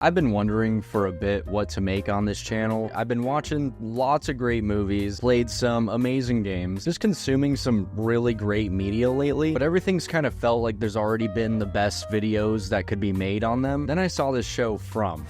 I've been wondering for a bit what to make on this channel. I've been watching lots of great movies, played some amazing games, just consuming some really great media lately, but everything's kind of felt like there's already been the best videos that could be made on them. Then I saw this show From.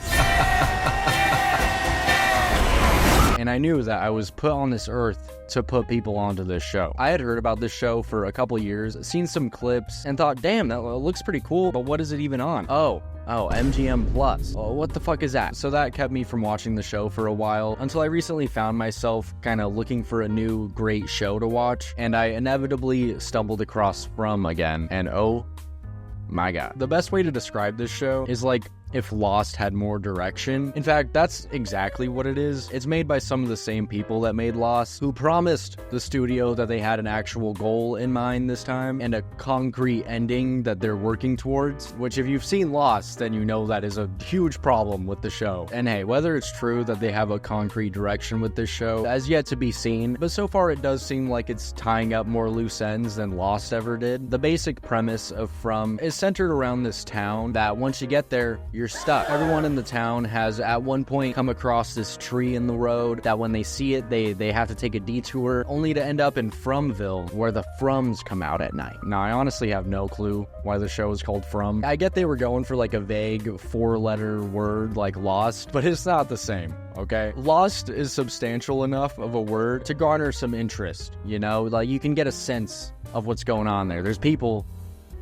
And I knew that I was put on this earth to put people onto this show. I had heard about this show for a couple years, seen some clips, and thought, damn, that looks pretty cool, but what is it even on? Oh, MGM Plus. Oh, what the fuck is that? So that kept me from watching the show for a while, until I recently found myself kind of looking for a new great show to watch, and I inevitably stumbled across From again, and oh my god. The best way to describe this show is like if Lost had more direction. In fact, that's exactly what it is. It's made by some of the same people that made Lost, who promised the studio that they had an actual goal in mind this time, and a concrete ending that they're working towards, which if you've seen Lost, then you know that is a huge problem with the show. And hey, whether it's true that they have a concrete direction with this show has yet to be seen, but so far it does seem like it's tying up more loose ends than Lost ever did. The basic premise of From is centered around this town that once you get there, you're stuck. Everyone in the town has at one point come across this tree in the road that when they see it, they have to take a detour, only to end up in Fromville, where the Froms come out at night. Now, I honestly have no clue why the show is called From. I get they were going for like a vague four-letter word like Lost, but it's not the same, okay? Lost is substantial enough of a word to garner some interest, you know? Like, you can get a sense of what's going on there. There's people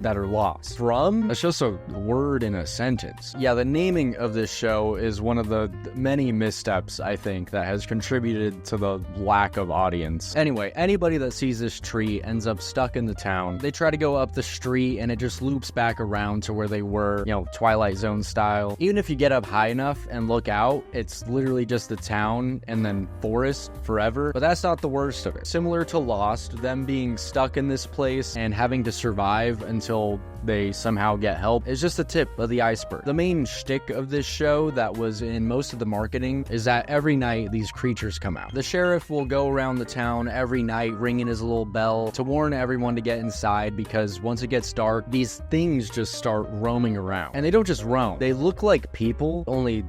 that are lost. From? That's just a word in a sentence. Yeah, the naming of this show is one of the many missteps, I think, that has contributed to the lack of audience. Anyway, anybody that sees this tree ends up stuck in the town. They try to go up the street and it just loops back around to where they were, you know, Twilight Zone style. Even if you get up high enough and look out, it's literally just the town and then forest forever. But that's not the worst of it. Similar to Lost, them being stuck in this place and having to survive until they somehow get help is just the tip of the iceberg. The main shtick of this show that was in most of the marketing is that every night these creatures come out. The sheriff will go around the town every night ringing his little bell to warn everyone to get inside, because once it gets dark, these things just start roaming around. And they don't just roam. They look like people, only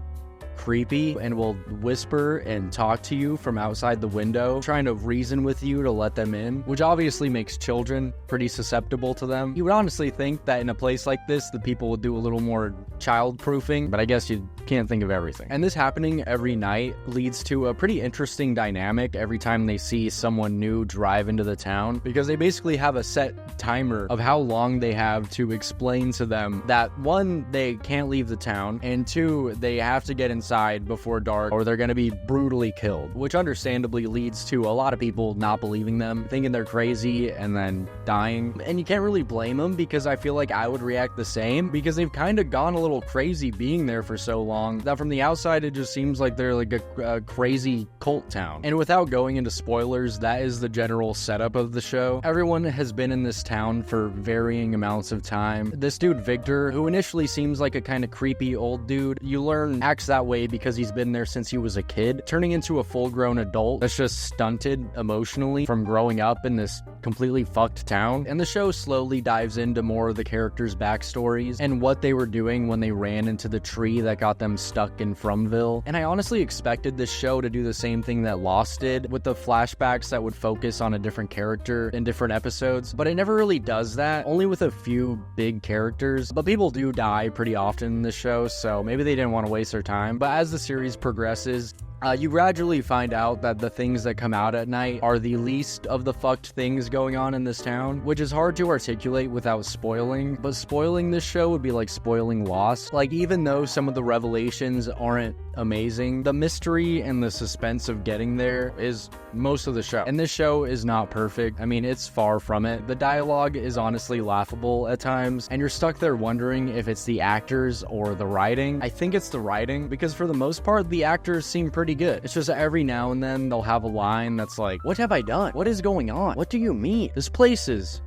creepy, and will whisper and talk to you from outside the window, trying to reason with you to let them in, which obviously makes children pretty susceptible to them. You would honestly think that in a place like this, the people would do a little more child-proofing, but I guess you can't think of everything. And this happening every night leads to a pretty interesting dynamic every time they see someone new drive into the town, because they basically have a set timer of how long they have to explain to them that, one, they can't leave the town, and two, they have to get inside before dark or they're gonna be brutally killed, which understandably leads to a lot of people not believing them, thinking they're crazy, and then dying. And you can't really blame them, because I feel like I would react the same, because they've kind of gone a little crazy being there for so long that from the outside it just seems like they're like a crazy cult town. And without going into spoilers, that is the general setup of the show. Everyone has been in this town for varying amounts of time. This dude Victor, who initially seems like a kind of creepy old dude, you learn acts that way because he's been there since he was a kid, turning into a full-grown adult that's just stunted emotionally from growing up in this completely fucked town. And the show slowly dives into more of the characters' backstories and what they were doing when they ran into the tree that got them stuck in Fromville. And I honestly expected this show to do the same thing that Lost did, with the flashbacks that would focus on a different character in different episodes, but it never really does that, only with a few big characters. But people do die pretty often in this show, so maybe they didn't want to waste their time. But as the series progresses, you gradually find out that the things that come out at night are the least of the fucked things going on in this town, which is hard to articulate without spoiling, but spoiling this show would be like spoiling Lost. Like, even though some of the revelations aren't amazing, the mystery and the suspense of getting there is most of the show. And this show is not perfect. I mean, it's far from it. The dialogue is honestly laughable at times, and you're stuck there wondering if it's the actors or the writing. I think it's the writing, because for the most part, the actors seem pretty good. It's just that every now and then they'll have a line that's like, "What have I done? What is going on? What do you mean? This place is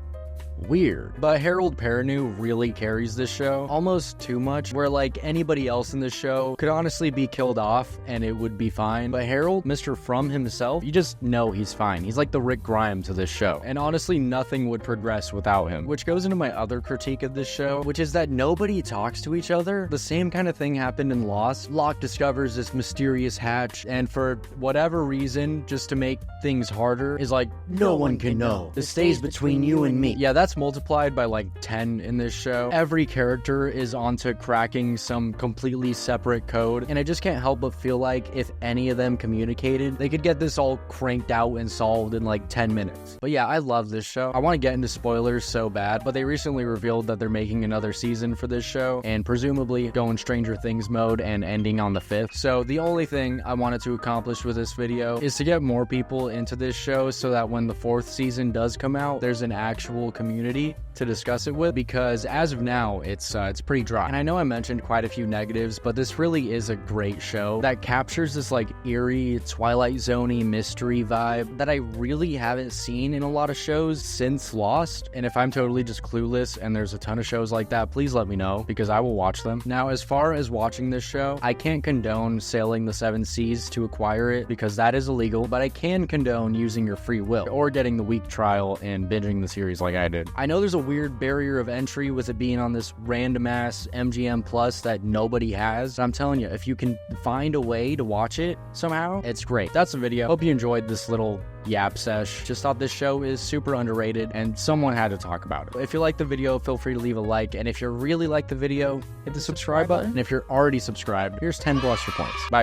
weird. But Harold Perrineau really carries this show, almost too much, where like anybody else in this show could honestly be killed off and it would be fine. But Harold, Mr. From himself, you just know he's fine. He's like the Rick Grimes of this show. And honestly, nothing would progress without him. Which goes into my other critique of this show, which is that nobody talks to each other. The same kind of thing happened in Lost. Locke discovers this mysterious hatch, and for whatever reason, just to make things harder, is like, no one can know. This stays between you and me. Yeah, that's multiplied by like 10 in this show. Every character is onto cracking some completely separate code, and I just can't help but feel like if any of them communicated, they could get this all cranked out and solved in like 10 minutes. But yeah, I love this show. I want to get into spoilers so bad, but they recently revealed that they're making another season for this show, and presumably going Stranger Things mode and ending on the 5th. So the only thing I wanted to accomplish with this video is to get more people into this show so that when the 4th season does come out, there's an actual community to discuss it with, because as of now, it's pretty dry. And I know I mentioned quite a few negatives, but this really is a great show that captures this like eerie, Twilight Zone-y mystery vibe that I really haven't seen in a lot of shows since Lost. And if I'm totally just clueless and there's a ton of shows like that, please let me know, because I will watch them. Now, as far as watching this show, I can't condone sailing the 7 seas to acquire it, because that is illegal, but I can condone using your free will or getting the week trial and binging the series like I did. I know there's a weird barrier of entry with it being on this random ass MGM Plus that nobody has. I'm telling you, if you can find a way to watch it somehow, it's great. That's the video. Hope you enjoyed this little yap sesh. Just thought this show is super underrated and someone had to talk about it. If you like the video, feel free to leave a like, and if you really like the video, hit the subscribe button. And if you're already subscribed, here's 10 plus your points. Bye.